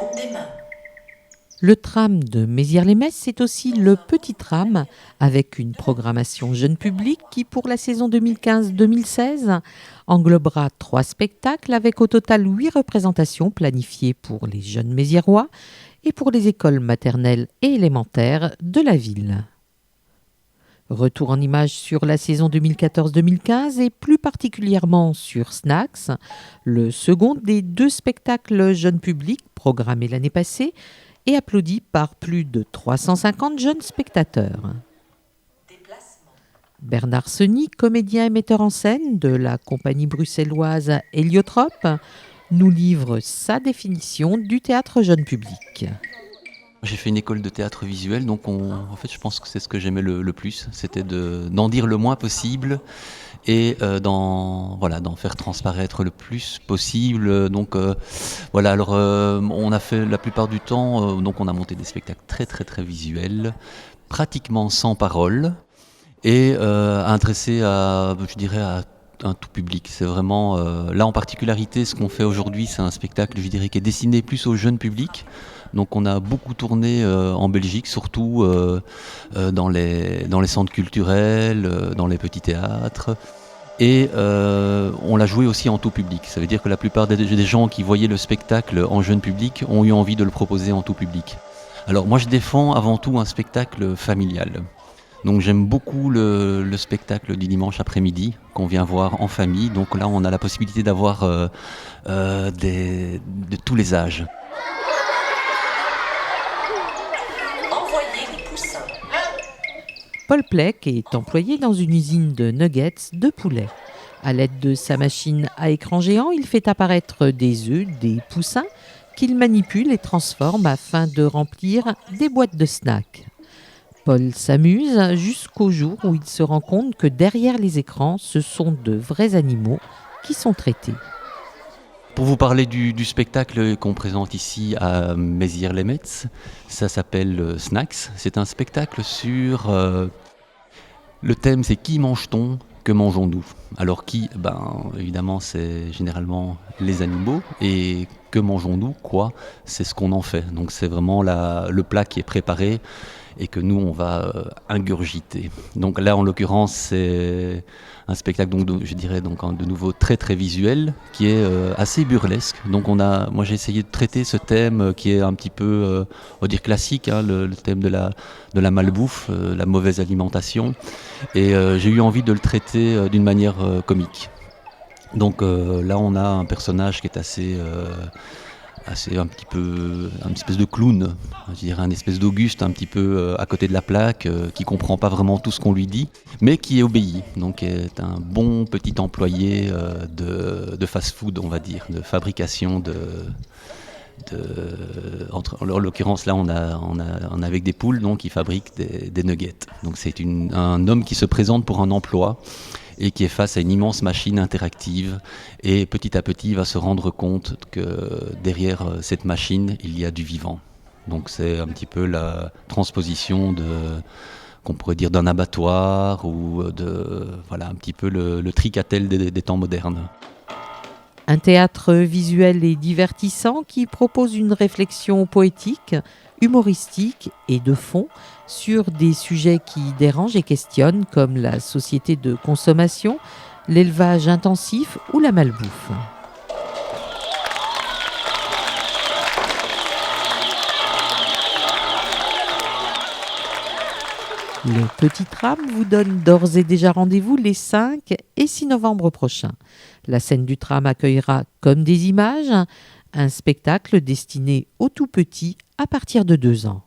paume des mains. Le tram de Mézières-les-Messes, c'est aussi le petit tram avec une programmation jeune public qui, pour la saison 2015-2016, englobera 3 spectacles avec au total 8 représentations planifiées pour les jeunes méziérois et pour les écoles maternelles et élémentaires de la ville. Retour en images sur la saison 2014-2015 et plus particulièrement sur Snacks, le second des 2 spectacles jeunes publics programmés l'année passée et applaudi par plus de 350 jeunes spectateurs. Bernard Seny, comédien et metteur en scène de la compagnie bruxelloise Héliotrope, nous livre sa définition du théâtre jeune public. J'ai fait une école de théâtre visuel, donc en fait je pense que c'est ce que j'aimais le plus, c'était d'en dire le moins possible et d'en faire transparaître le plus possible. Donc on a fait la plupart du temps, donc on a monté des spectacles très très très visuels, pratiquement sans parole et adressés à un tout public. C'est vraiment là en particularité ce qu'on fait aujourd'hui, c'est un spectacle je dirais qui est destiné plus au jeune public. Donc on a beaucoup tourné en Belgique, surtout dans les centres culturels, dans les petits théâtres. Et on l'a joué aussi en tout public. Ça veut dire que la plupart des gens qui voyaient le spectacle en jeune public ont eu envie de le proposer en tout public. Alors moi je défends avant tout un spectacle familial. Donc j'aime beaucoup le spectacle du dimanche après-midi qu'on vient voir en famille. Donc là on a la possibilité d'avoir de tous les âges. Paul Plec est employé dans une usine de nuggets de poulet. À l'aide de sa machine à écran géant, il fait apparaître des œufs, des poussins, qu'il manipule et transforme afin de remplir des boîtes de snacks. Paul s'amuse jusqu'au jour où il se rend compte que derrière les écrans, ce sont de vrais animaux qui sont traités. Pour vous parler du spectacle qu'on présente ici à Mézières-les-Metz, ça s'appelle Snacks. C'est un spectacle sur... le thème c'est qui mange-t-on, que mangeons-nous? Alors qui, évidemment c'est généralement les animaux, et que mangeons-nous, quoi? C'est ce qu'on en fait. Donc c'est vraiment le plat qui est préparé et que nous on va ingurgiter. Donc là en l'occurrence c'est un spectacle de nouveau très très visuel qui est assez burlesque. Donc moi j'ai essayé de traiter ce thème qui est un petit peu on va dire classique, hein, le thème de la malbouffe, la mauvaise alimentation, et j'ai eu envie de le traiter d'une manière comique. Donc là on a un personnage qui est assez un petit peu une espèce de clown, je dirais un espèce d'Auguste un petit peu à côté de la plaque, qui comprend pas vraiment tout ce qu'on lui dit, mais qui obéit, donc est un bon petit employé de fast-food, on va dire, de fabrication en l'occurrence là on a avec des poules, donc il fabrique des nuggets. Donc c'est un homme qui se présente pour un emploi et qui est face à une immense machine interactive, et petit à petit il va se rendre compte que derrière cette machine il y a du vivant. Donc c'est un petit peu la transposition qu'on pourrait dire d'un abattoir, ou un petit peu le tricatel des temps modernes. Un théâtre visuel et divertissant qui propose une réflexion poétique, humoristique et de fond sur des sujets qui dérangent et questionnent, comme la société de consommation, l'élevage intensif ou la malbouffe. Le Petit Tram vous donne d'ores et déjà rendez-vous les 5 et 6 novembre prochains. La scène du tram accueillera, comme des images, un spectacle destiné aux tout petits à partir de 2 ans.